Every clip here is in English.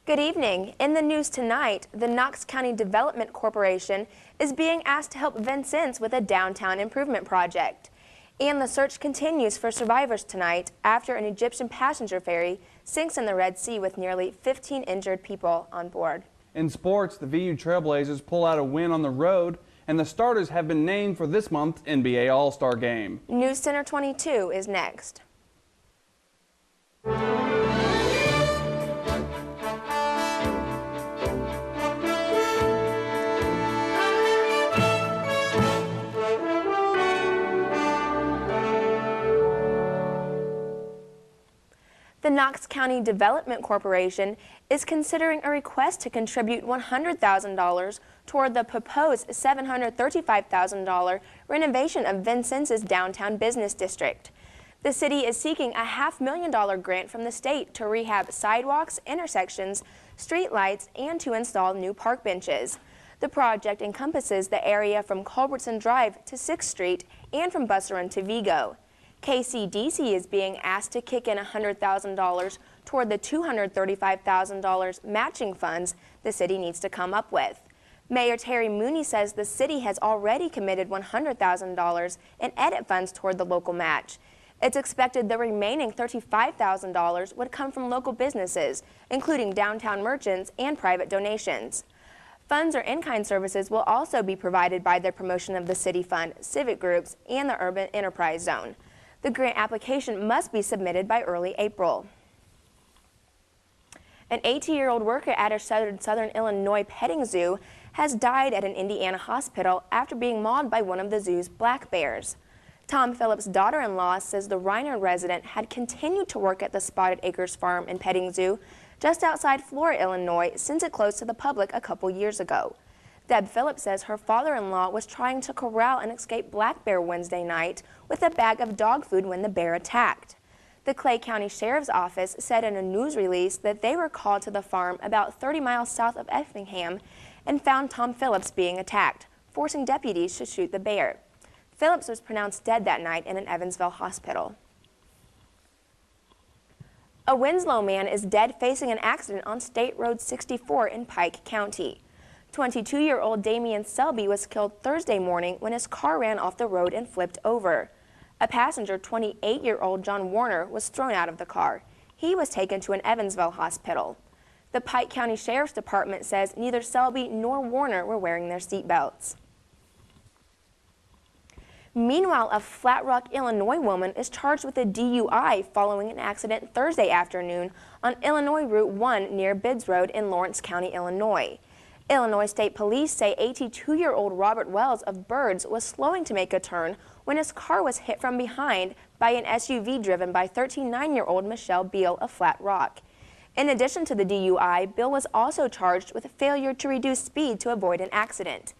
Good evening. In the news tonight, the Knox County Development Corporation is being asked to help Vincennes with a downtown improvement project. And the search continues for survivors tonight after an Egyptian passenger ferry sinks in the Red Sea with nearly 15 injured people on board. In sports, the Wvut Trailblazers pull out a win on the road, and the starters have been named for this month's NBA All-Star Game. Newscenter 22 is next. The Knox County Development Corporation is considering a request to contribute $100,000 toward the proposed $735,000 renovation of Vincennes' downtown business district. The city is seeking a $500,000 grant from the state to rehab sidewalks, intersections, street lights, and to install new park benches. The project encompasses the area from Culbertson Drive to 6th Street and from Bus Run to Vigo. KCDC is being asked to kick in $100,000 toward the $235,000 matching funds the city needs to come up with. Mayor Terry Mooney says the city has already committed $100,000 in edit funds toward the local match. It's expected the remaining $35,000 would come from local businesses, including downtown merchants and private donations. Funds or in-kind services will also be provided by the promotion of the city fund, civic groups, and the urban enterprise zone. The grant application must be submitted by early April. An 18-year-old worker at a southern Illinois petting zoo has died at an Indiana hospital after being mauled by one of the zoo's black bears. Tom Phillips' daughter-in-law says the Reiner resident had continued to work at the Spotted Acres Farm and Petting Zoo just outside Flora, Illinois, since it closed to the public a couple years ago. Deb Phillips says her father-in-law was trying to corral an escaped black bear Wednesday night with a bag of dog food when the bear attacked. The Clay County Sheriff's Office said in a news release that they were called to the farm about 30 miles south of Effingham and found Tom Phillips being attacked, forcing deputies to shoot the bear. Phillips was pronounced dead that night in an Evansville hospital. A Winslow man is dead facing an accident on State Road 64 in Pike County. 22-year-old Damian Selby was killed Thursday morning when his car ran off the road and flipped over. A passenger, 28-year-old John Warner, was thrown out of the car. He was taken to an Evansville hospital. The Pike County Sheriff's Department says neither Selby nor Warner were wearing their seatbelts. Meanwhile, a Flat Rock, Illinois woman is charged with a DUI following an accident Thursday afternoon on Illinois Route 1 near Bidds Road in Lawrence County, Illinois. Illinois State Police say 82-year-old Robert Wells of Birds was slowing to make a turn when his car was hit from behind by an SUV driven by 39-year-old Michelle Beal of Flat Rock. In addition to the DUI, Beal was also charged with failure to reduce speed to avoid an accident.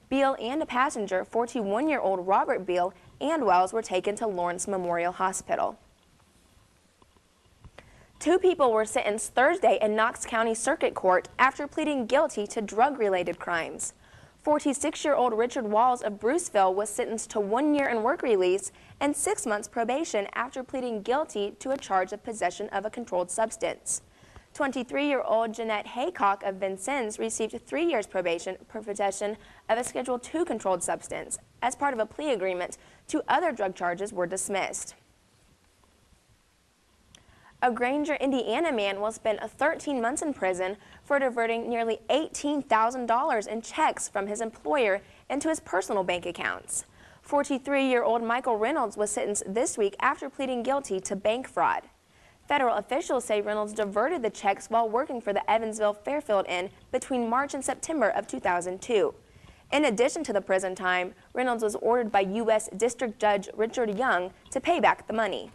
Beal and a passenger, 41-year-old Robert Beal, and Wells were taken to Lawrence Memorial Hospital. 2 people were sentenced Thursday in Knox County Circuit Court after pleading guilty to drug-related crimes. 46-year-old Richard Walls of Bruceville was sentenced to 1 year in work release and 6 months probation after pleading guilty to a charge of possession of a controlled substance. 23-year-old Jeanette Haycock of Vincennes received 3 years probation for possession of a Schedule II controlled substance. As part of a plea agreement, 2 other drug charges were dismissed. A Granger, Indiana man will spend 13 months in prison for diverting nearly $18,000 in checks from his employer into his personal bank accounts. 43-year-old Michael Reynolds was sentenced this week after pleading guilty to bank fraud. Federal officials say Reynolds diverted the checks while working for the Evansville Fairfield Inn between March and September of 2002. In addition to the prison time, Reynolds was ordered by U.S. District Judge Richard Young to pay back the money.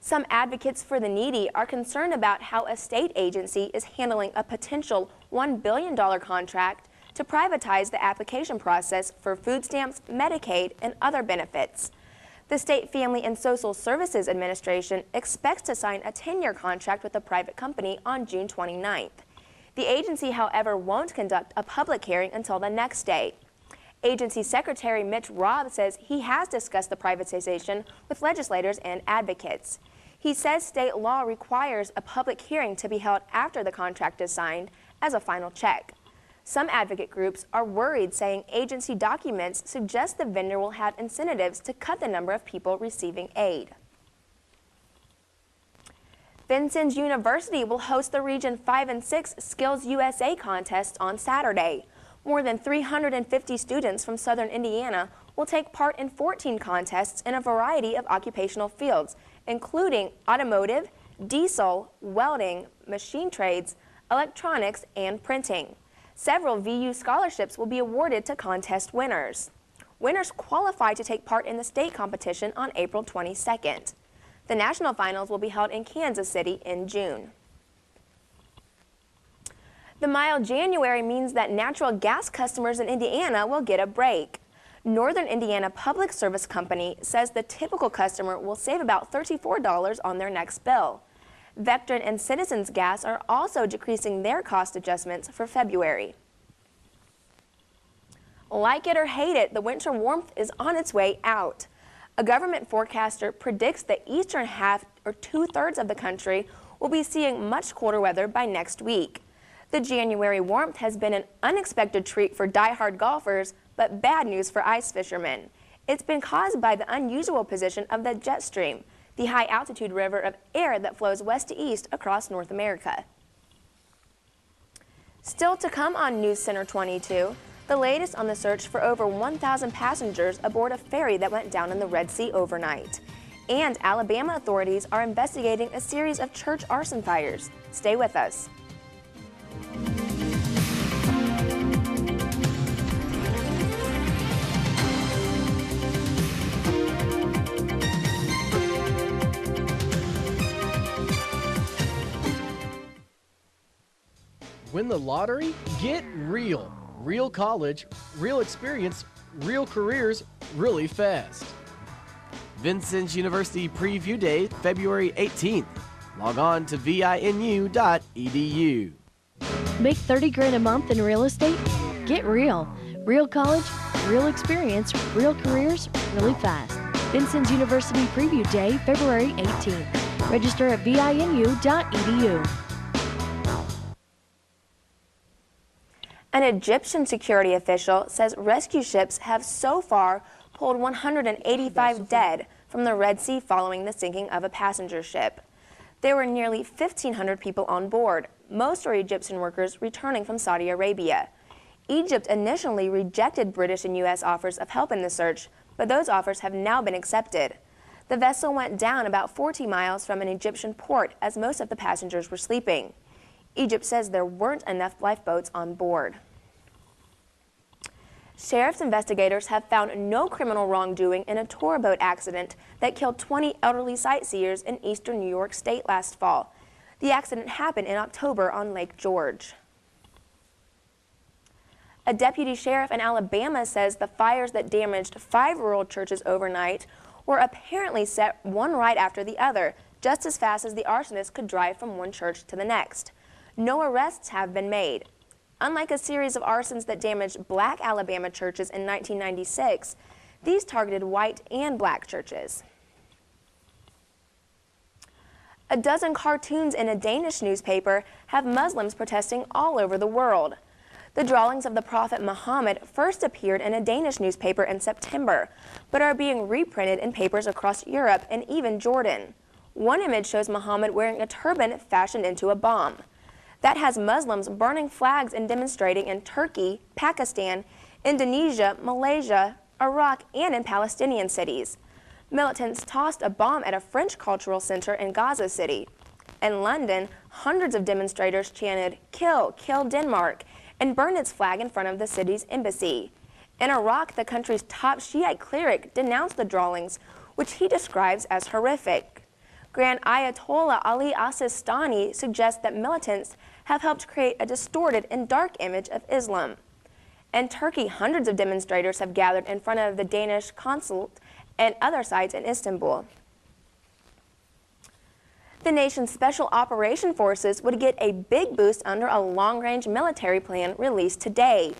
Some advocates for the needy are concerned about how a state agency is handling a potential $1 billion contract to privatize the application process for food stamps, Medicaid, and other benefits. The State Family and Social Services Administration expects to sign a 10-year contract with a private company on June 29th. The agency, however, won't conduct a public hearing until the next day. Agency Secretary Mitch Robb says he has discussed the privatization with legislators and advocates. He says state law requires a public hearing to be held after the contract is signed as a final check. Some advocate groups are worried, saying agency documents suggest the vendor will have incentives to cut the number of people receiving aid. Vincennes University will host the Region 5 and 6 Skills USA contest on Saturday. More than 350 students from southern Indiana will take part in 14 contests in a variety of occupational fields, including automotive, diesel, welding, machine trades, electronics, and printing. Several VU scholarships will be awarded to contest winners. Winners qualify to take part in the state competition on April 22nd. The national finals will be held in Kansas City in June. The mild January means that natural gas customers in Indiana will get a break. Northern Indiana Public Service Company says the typical customer will save about $34 on their next bill. Vectren and Citizens Gas are also decreasing their cost adjustments for February. Like it or hate it, the winter warmth is on its way out. A government forecaster predicts the eastern half or 2/3 of the country will be seeing much colder weather by next week. The January warmth has been an unexpected treat for die-hard golfers, but bad news for ice fishermen. It's been caused by the unusual position of the jet stream, the high-altitude river of air that flows west to east across North America. Still to come on Newscenter 22, the latest on the search for over 1,000 passengers aboard a ferry that went down in the Red Sea overnight. And Alabama authorities are investigating a series of church arson fires. Stay with us. Win the lottery? Get real. Real college, real experience, real careers, really fast. Vincennes University Preview Day, February 18th. Log on to vinu.edu. Make 30 grand a month in real estate? Get real. Real college, real experience, real careers, really fast. Vincennes University Preview Day, February 18th. Register at vinu.edu. An Egyptian security official says rescue ships have so far pulled 185 dead from the Red Sea following the sinking of a passenger ship. There were nearly 1,500 people on board. Most are Egyptian workers returning from Saudi Arabia. Egypt initially rejected British and U.S. offers of help in the search, but those offers have now been accepted. The vessel went down about 40 miles from an Egyptian port as most of the passengers were sleeping. Egypt says there weren't enough lifeboats on board. Sheriff's investigators have found no criminal wrongdoing in a tour boat accident that killed 20 elderly sightseers in eastern New York State last fall. The accident happened in October on Lake George. A deputy sheriff in Alabama says the fires that damaged 5 rural churches overnight were apparently set one right after the other, just as fast as the arsonist could drive from one church to the next. No arrests have been made. Unlike a series of arsons that damaged black Alabama churches in 1996, these targeted white and black churches. A dozen cartoons in a Danish newspaper have Muslims protesting all over the world. The drawings of the Prophet Muhammad first appeared in a Danish newspaper in September, but are being reprinted in papers across Europe and even Jordan. One image shows Muhammad wearing a turban fashioned into a bomb. That has Muslims burning flags and demonstrating in Turkey, Pakistan, Indonesia, Malaysia, Iraq, and in Palestinian cities. Militants tossed a bomb at a French cultural center in Gaza City. In London, hundreds of demonstrators chanted, "Kill, kill Denmark," and burned its flag in front of the city's embassy. In Iraq, the country's top Shiite cleric denounced the drawings, which he describes as horrific. Grand Ayatollah Ali Sistani suggests that militants have helped create a distorted and dark image of Islam. In Turkey, hundreds of demonstrators have gathered in front of the Danish consulate and other sites in Istanbul. The nation's special operation forces would get a big boost under a long-range military plan released today.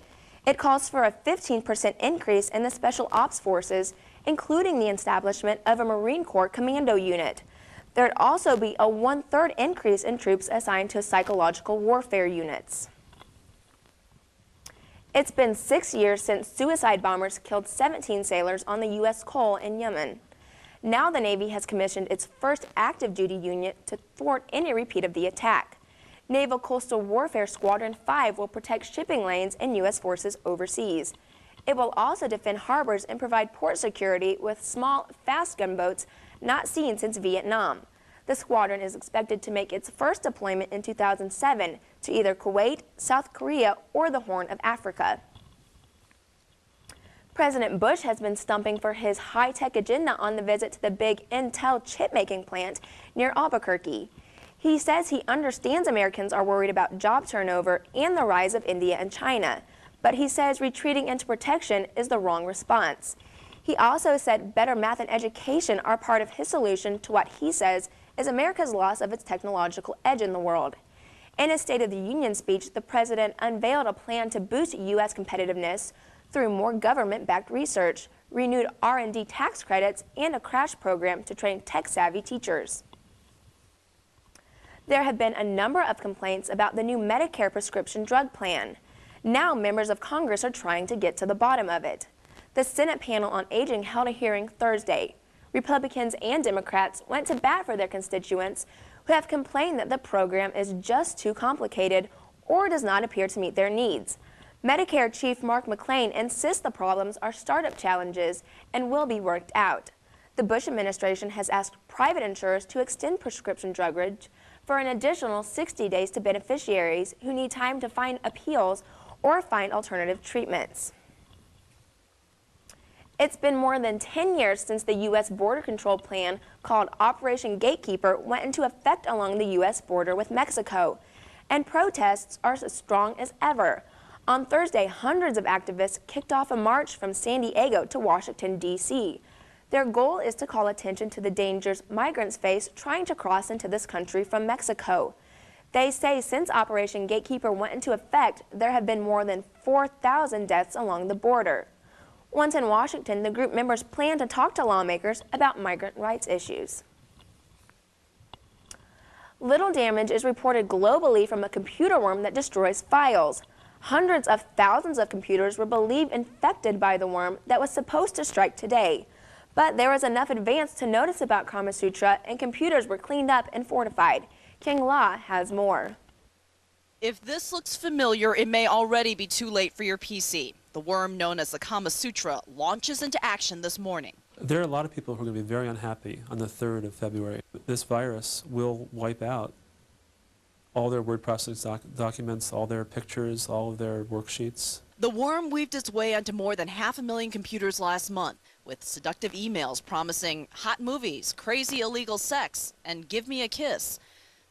It calls for a 15% increase in the special ops forces, including the establishment of a Marine Corps commando unit. There'd also be a 1/3 increase in troops assigned to psychological warfare units. It's been 6 years since suicide bombers killed 17 sailors on the U.S. Cole in Yemen. Now the Navy has commissioned its first active duty unit to thwart any repeat of the attack. Naval Coastal Warfare Squadron 5 will protect shipping lanes and U.S. forces overseas. It will also defend harbors and provide port security with small, fast gunboats not seen since Vietnam. The squadron is expected to make its first deployment in 2007 to either Kuwait, South Korea, or the Horn of Africa. President Bush has been stumping for his high-tech agenda on the visit to the big Intel chip-making plant near Albuquerque. He says he understands Americans are worried about job turnover and the rise of India and China, but he says retreating into protection is the wrong response. He also said better math and education are part of his solution to what he says is America's loss of its technological edge in the world. In his State of the Union speech, the president unveiled a plan to boost U.S. competitiveness through more government-backed research, renewed R&D tax credits, and a crash program to train tech-savvy teachers. There have been a number of complaints about the new Medicare prescription drug plan. Now members of Congress are trying to get to the bottom of it. The Senate Panel on Aging held a hearing Thursday. Republicans and Democrats went to bat for their constituents who have complained that the program is just too complicated or does not appear to meet their needs. Medicare Chief Mark McClain insists the problems are startup challenges and will be worked out. The Bush administration has asked private insurers to extend prescription drug coverage for an additional 60 days to beneficiaries who need time to find appeals or find alternative treatments. It's been more than 10 years since the U.S. border control plan called Operation Gatekeeper went into effect along the U.S. border with Mexico, and protests are as strong as ever. On Thursday, hundreds of activists kicked off a march from San Diego to Washington, D.C. Their goal is to call attention to the dangers migrants face trying to cross into this country from Mexico. They say since Operation Gatekeeper went into effect, there have been more than 4,000 deaths along the border. Once in Washington, the group members plan to talk to lawmakers about migrant rights issues. Little damage is reported globally from a computer worm that destroys files. Hundreds of thousands of computers were believed infected by the worm that was supposed to strike today. But there was enough advance to notice about Kama Sutra, and computers were cleaned up and fortified. King La has more. If this looks familiar, it may already be too late for your PC. The worm known as the Kama Sutra launches into action this morning. There are a lot of people who are going to be very unhappy on the 3rd of February. This virus will wipe out all their word processing documents, all their pictures, all of their worksheets. The worm weaved its way onto more than 500,000 computers last month, with seductive emails promising hot movies, crazy illegal sex, and give me a kiss.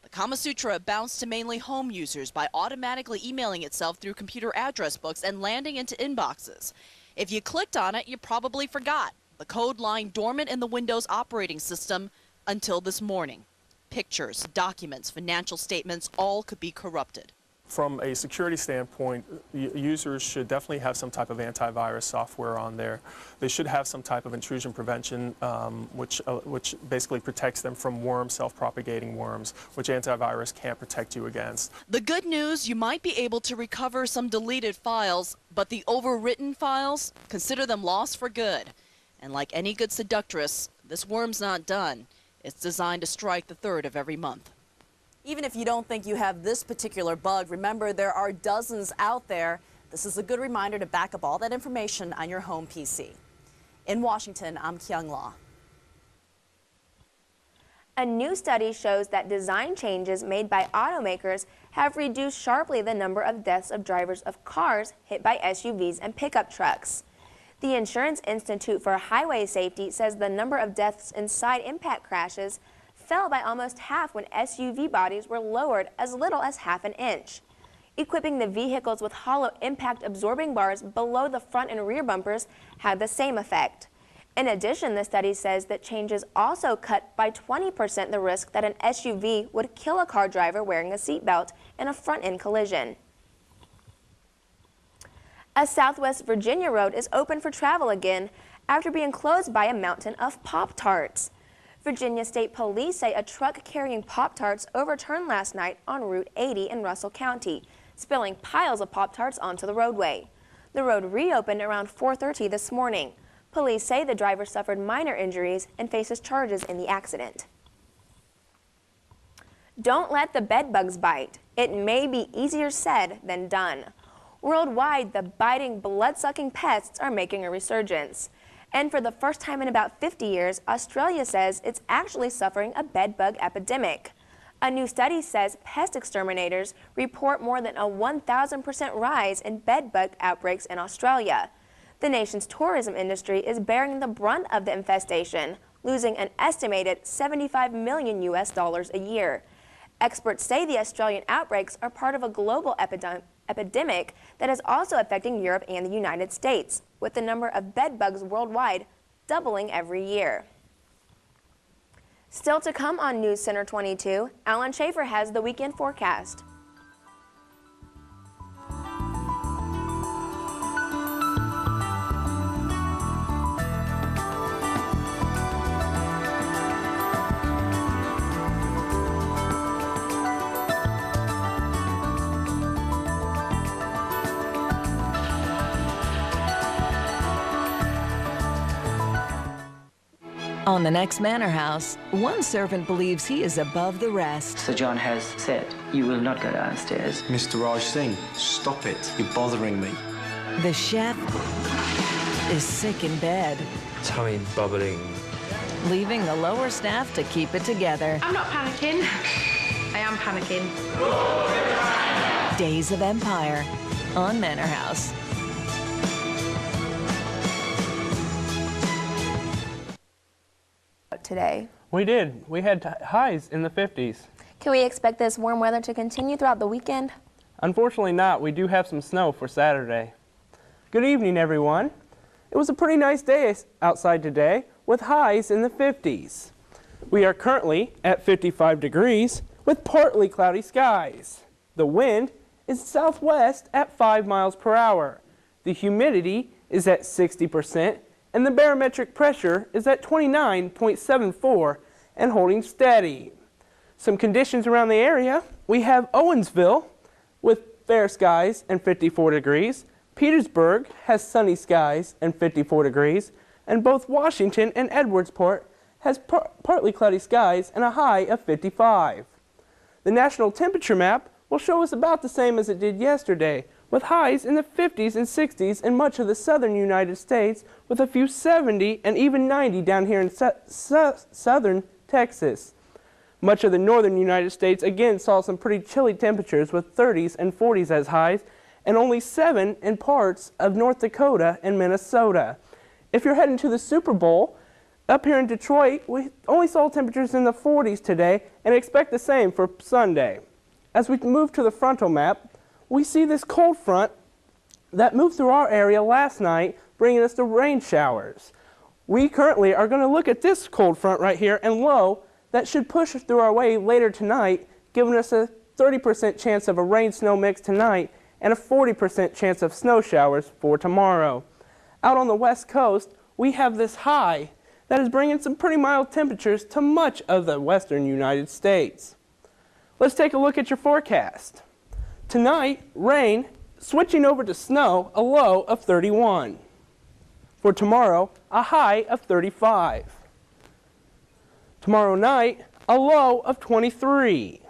The Kama Sutra bounced to mainly home users by automatically emailing itself through computer address books and landing into inboxes. If you clicked on it, you probably forgot. The code lying dormant in the Windows operating system until this morning. Pictures, documents, financial statements, all could be corrupted. From a security standpoint, users should definitely have some type of antivirus software on there. They should have some type of intrusion prevention, which basically protects them from worms, self-propagating worms, which antivirus can't protect you against. The good news, you might be able to recover some deleted files, but the overwritten files, consider them lost for good. And like any good seductress, this worm's not done. It's designed to strike the 3rd of every month. Even if you don't think you have this particular bug, remember there are dozens out there. This is a good reminder to back up all that information on your home PC. In Washington, I'm Kyung La. A new study shows that design changes made by automakers have reduced sharply the number of deaths of drivers of cars hit by SUVs and pickup trucks. The Insurance Institute for Highway Safety says the number of deaths in side impact crashes fell by almost half when SUV bodies were lowered as little as ½ an inch. Equipping the vehicles with hollow impact absorbing bars below the front and rear bumpers had the same effect. In addition, the study says that changes also cut by 20% the risk that an SUV would kill a car driver wearing a seatbelt in a front-end collision. A Southwest Virginia road is open for travel again after being closed by a mountain of Pop-Tarts. Virginia State Police say a truck carrying Pop-Tarts overturned last night on Route 80 in Russell County, spilling piles of Pop-Tarts onto the roadway. The road reopened around 4:30 this morning. Police say the driver suffered minor injuries and faces charges in the accident. Don't let the bed bugs bite. It may be easier said than done. Worldwide, the biting, blood-sucking pests are making a resurgence. And for the first time in about 50 years, Australia says it's actually suffering a bed bug epidemic. A new study says pest exterminators report more than a 1,000% rise in bed bug outbreaks in Australia. The nation's tourism industry is bearing the brunt of the infestation, losing an estimated $75 million a year. Experts say the Australian outbreaks are part of a global epidemic that is also affecting Europe and the United States, with the number of bed bugs worldwide doubling every year. Still to come on News Center 22, Alan Schaefer has the weekend forecast. On the next manor house, one servant believes he is above the rest. Sir John has said, you will not go downstairs. Mr. Raj Singh, stop it. You're bothering me. The chef is sick in bed, Tummy bubbling. leaving the lower staff to keep it together. I'm not panicking. I am panicking. Days of Empire on Manor House. Today. We did. We had highs in the 50s. Can we expect this warm weather to continue throughout the weekend? Unfortunately not. We do have some snow for Saturday. Good evening, everyone. It was a pretty nice day outside today with highs in the 50s. We are currently at 55 degrees with partly cloudy skies. The wind is southwest at 5 miles per hour. The humidity is at 60%. And the barometric pressure is at 29.74 and holding steady. Some conditions around the area, we have Owensville with fair skies and 54 degrees. Petersburg has sunny skies and 54 degrees. And both Washington and Edwardsport has partly cloudy skies and a high of 55. The national temperature map will show us about the same as it did yesterday, with highs in the 50s and 60s in much of the southern United States, with a few 70 and even 90 down here in southern Texas. Much of the northern United States again saw some pretty chilly temperatures with 30s and 40s as highs, and only 7 in parts of North Dakota and Minnesota. If you're heading to the Super Bowl, up here in Detroit, we only saw temperatures in the 40s today and expect the same for Sunday. As we move to the frontal map, we see this cold front that moved through our area last night, bringing us the rain showers. We currently are going to look at this cold front right here and low that should push through our way later tonight, giving us a 30% chance of a rain-snow mix tonight and a 40% chance of snow showers for tomorrow. Out on the west coast, we have this high that is bringing some pretty mild temperatures to much of the western United States. Let's take a look at your forecast. Tonight, rain, switching over to snow, a low of 31. For tomorrow, a high of 35. Tomorrow night, a low of 23.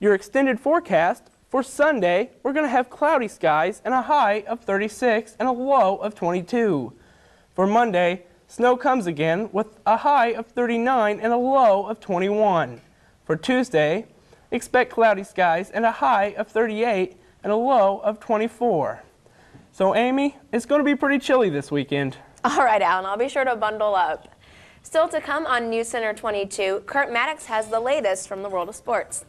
Your extended forecast for Sunday, we're going to have cloudy skies and a high of 36 and a low of 22. For Monday, snow comes again with a high of 39 and a low of 21. For Tuesday, expect cloudy skies and a high of 38 and a low of 24. So Amy, it's going to be pretty chilly this weekend. All right, Alan, I'll be sure to bundle up. Still to come on News Center 22, Kurt Maddox has the latest from the world of sports.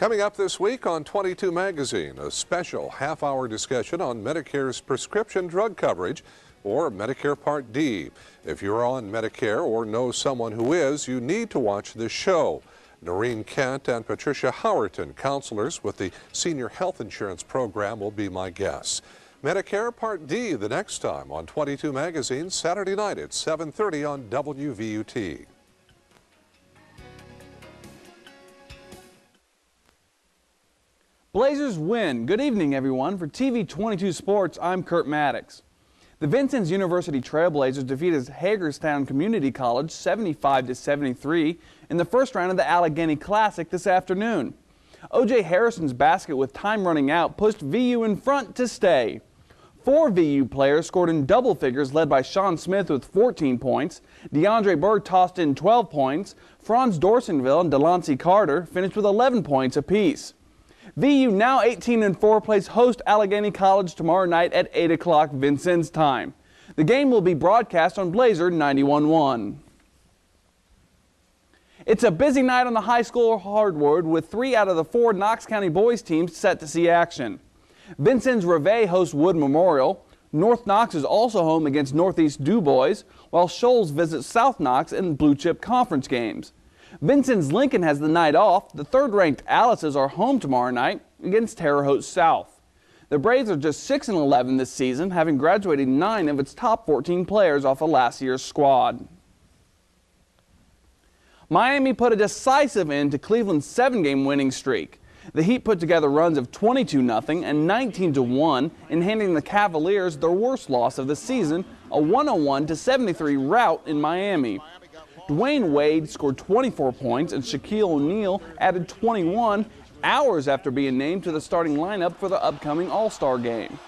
Coming up this week on 22 Magazine, a special half-hour discussion on Medicare's prescription drug coverage, or Medicare Part D. If you're on Medicare or know someone who is, you need to watch this show. Noreen Kent and Patricia Howerton, counselors with the Senior Health Insurance Program, will be my guests. Medicare Part D the next time on 22 Magazine, Saturday night at 7:30 on WVUT. Blazers win. Good evening, everyone. For TV 22 Sports, I'm Kurt Maddox. The Vincennes University Trailblazers defeated Hagerstown Community College 75-73 in the first round of the Allegheny Classic this afternoon. O.J. Harrison's basket with time running out pushed VU in front to stay. 4 VU players scored in double figures, led by Sean Smith with 14 points. DeAndre Berg tossed in 12 points. Franz Dorsonville and Delancey Carter finished with 11 points apiece. VU, now 18-4, plays host Allegheny College tomorrow night at 8 o'clock Vincennes time. The game will be broadcast on Blazer 91.1. It's a busy night on the high school hardwood with 3 out of the 4 Knox County boys teams set to see action. Vincennes Reveille hosts Wood Memorial. North Knox is also home against Northeast DuBois, while Shoals visits South Knox in Blue Chip Conference games. Vincennes Lincoln has the night off. The third-ranked Alice's are home tomorrow night against Terre Haute South. The Braves are just 6-11 this season, having graduated 9 of its top 14 players off of last year's squad. Miami put a decisive end to Cleveland's 7-game winning streak. The Heat put together runs of 22-0 and 19-1 in handing the Cavaliers their worst loss of the season, a 101-73 rout in Miami. Dwayne Wade scored 24 points and Shaquille O'Neal added 21 hours after being named to the starting lineup for the upcoming All-Star game.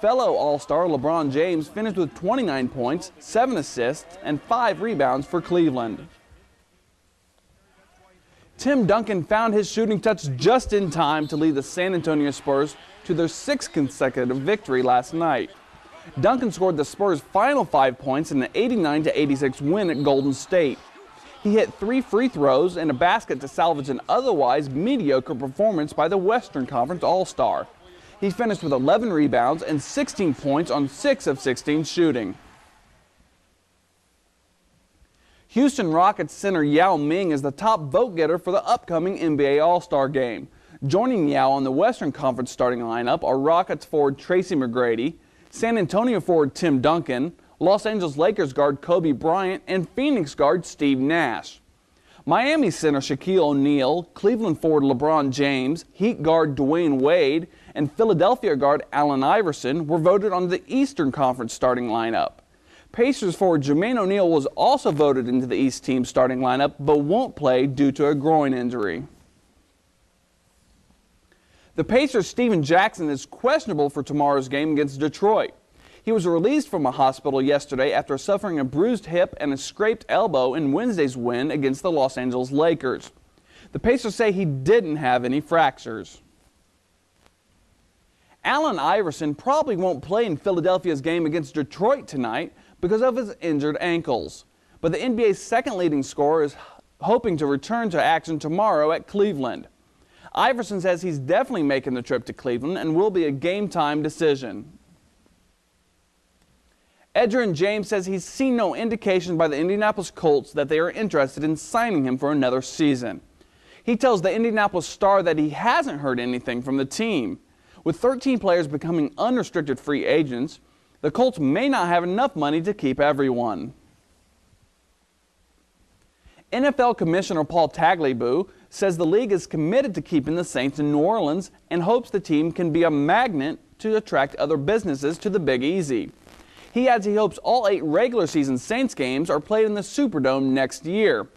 Fellow All-Star LeBron James finished with 29 points, 7 assists, and 5 rebounds for Cleveland. Tim Duncan found his shooting touch just in time to lead the San Antonio Spurs to their 6th consecutive victory last night. Duncan scored the Spurs' final 5 points in an 89-86 win at Golden State. He hit 3 free throws and a basket to salvage an otherwise mediocre performance by the Western Conference All-Star. He finished with 11 rebounds and 16 points on 6 of 16 shooting. Houston Rockets center Yao Ming is the top vote getter for the upcoming NBA All-Star game. Joining Yao on the Western Conference starting lineup are Rockets forward Tracy McGrady, San Antonio forward Tim Duncan, Los Angeles Lakers guard Kobe Bryant, and Phoenix guard Steve Nash. Miami center Shaquille O'Neal, Cleveland forward LeBron James, Heat guard Dwayne Wade, and Philadelphia guard Allen Iverson were voted on the Eastern Conference starting lineup. Pacers forward Jermaine O'Neal was also voted into the East team starting lineup, but won't play due to a groin injury. The Pacers' Steven Jackson is questionable for tomorrow's game against Detroit. He was released from a hospital yesterday after suffering a bruised hip and a scraped elbow in Wednesday's win against the Los Angeles Lakers. The Pacers say he didn't have any fractures. Allen Iverson probably won't play in Philadelphia's game against Detroit tonight because of his injured ankles. But the NBA's second leading scorer is hoping to return to action tomorrow at Cleveland. Iverson says he's definitely making the trip to Cleveland and will be a game-time decision. Edgerrin James says he's seen no indication by the Indianapolis Colts that they are interested in signing him for another season. He tells the Indianapolis Star that he hasn't heard anything from the team. With 13 players becoming unrestricted free agents, the Colts may not have enough money to keep everyone. NFL Commissioner Paul Tagliabue says the league is committed to keeping the Saints in New Orleans and hopes the team can be a magnet to attract other businesses to the Big Easy. He adds he hopes all 8 regular season Saints games are played in the Superdome next year.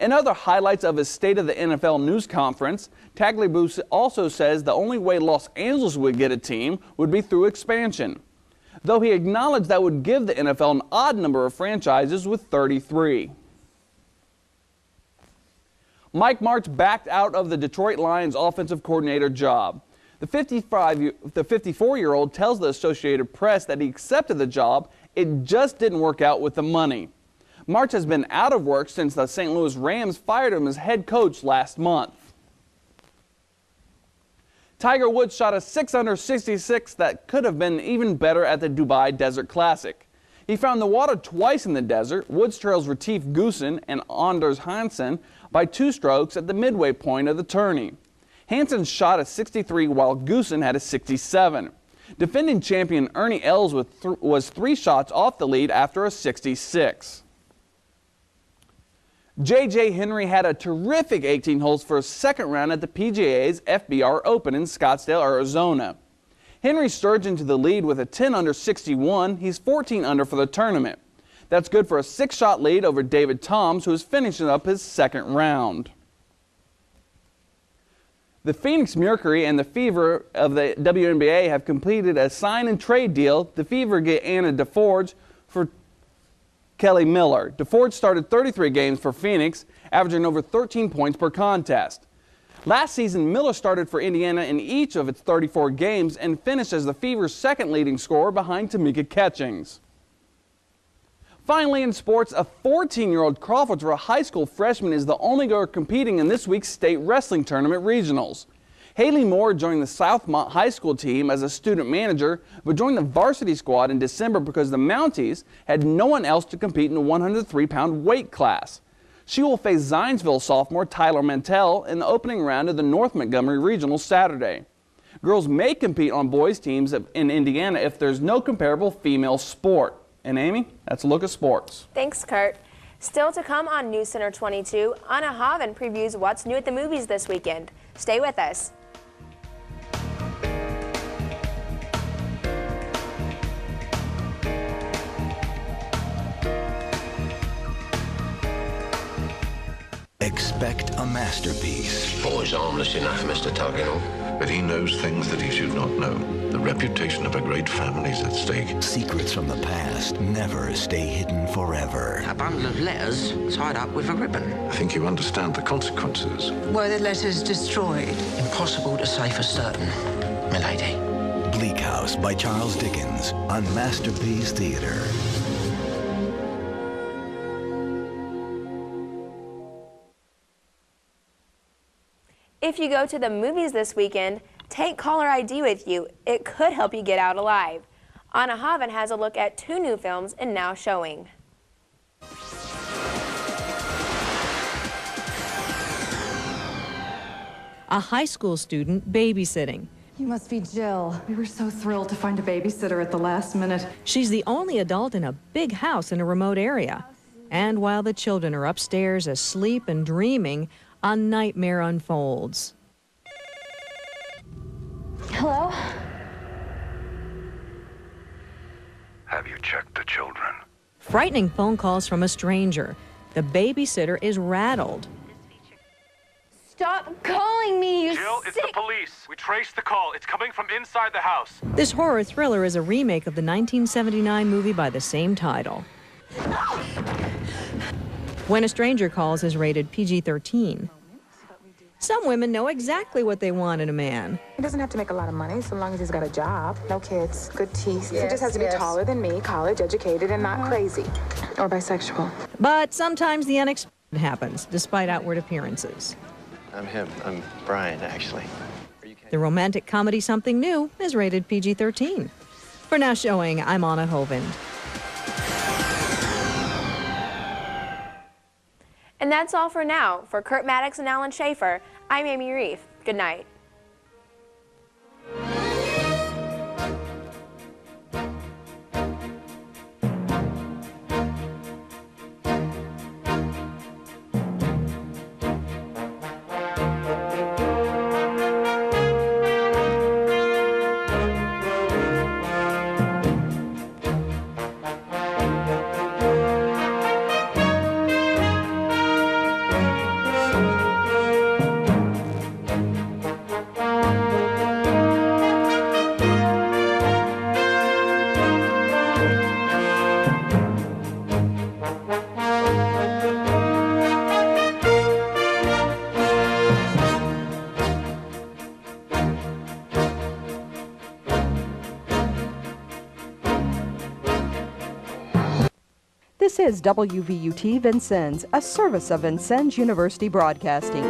In other highlights of his State of the NFL news conference, Tagliabue also says the only way Los Angeles would get a team would be through expansion, though he acknowledged that would give the NFL an odd number of franchises with 33. Mike Martz backed out of the Detroit Lions offensive coordinator job. The 54-year-old tells the Associated Press that he accepted the job, it just didn't work out with the money. Martz has been out of work since the St. Louis Rams fired him as head coach last month. Tiger Woods shot a 6-under 66 that could have been even better at the Dubai Desert Classic. He found the water twice in the desert. Woods trails Retief Goosen and Anders Hansen by 2 strokes at the midway point of the tourney. Hansen shot a 63 while Goosen had a 67. Defending champion Ernie Els was 3 shots off the lead after a 66. J.J. Henry had a terrific 18 holes for a second round at the PGA's FBR Open in Scottsdale, Arizona. Henry surged into the lead with a 10-under 61. He's 14 under for the tournament. That's good for a 6-shot lead over David Toms, who is finishing up his second round. The Phoenix Mercury and the Fever of the WNBA have completed a sign and trade deal. The Fever get Anna DeForge for Kelly Miller. DeForge started 33 games for Phoenix, averaging over 13 points per contest. Last season, Miller started for Indiana in each of its 34 games and finished as the Fever's second leading scorer behind Tamika Catchings. Finally, in sports, a 14-year-old Crawfordsville high school freshman is the only girl competing in this week's state wrestling tournament regionals. Haley Moore joined the Southmont High School team as a student manager, but joined the varsity squad in December because the Mounties had no one else to compete in the 103-pound weight class. She will face Zionsville sophomore Tyler Mantell in the opening round of the North Montgomery Regional Saturday. Girls may compete on boys' teams in Indiana if there's no comparable female sport. And Amy, that's a look at sports. Thanks, Kurt. Still to come on Newscenter 22, Anna Haven previews what's new at the movies this weekend. Stay with us. Expect a masterpiece. Boy's harmless enough, Mr. Tugginall. But he knows things that he should not know. The reputation of a great family's at stake. Secrets from the past never stay hidden forever. A bundle of letters tied up with a ribbon. I think you understand the consequences. Were the letters destroyed? Impossible to say for certain, milady. Bleak House by Charles Dickens on Masterpiece Theater. If you go to the movies this weekend, take caller ID with you. It could help you get out alive. Anna Haven has a look at 2 new films and now showing. A high school student babysitting. You must be Jill. We were so thrilled to find a babysitter at the last minute. She's the only adult in a big house in a remote area. And while the children are upstairs asleep and dreaming, a nightmare unfolds. Hello? Have you checked the children? Frightening phone calls from a stranger. The babysitter is rattled. Stop calling me, you Jill, it's the police. We traced the call. It's coming from inside the house. This horror thriller is a remake of the 1979 movie by the same title. When a Stranger Calls is rated PG-13. Some women know exactly what they want in a man. He doesn't have to make a lot of money so long as he's got a job, no kids, good teeth. He just has to be taller than me, college educated, and not crazy or bisexual. But sometimes the unexpected happens, despite outward appearances. I'm him. I'm Brian, actually. The romantic comedy Something New is rated PG-13. For Now Showing, I'm Anna Hovind. And that's all for now. For Kurt Maddox and Alan Schaefer, I'm Amy Reef. Good night. This is WVUT Vincennes, a service of Vincennes University Broadcasting.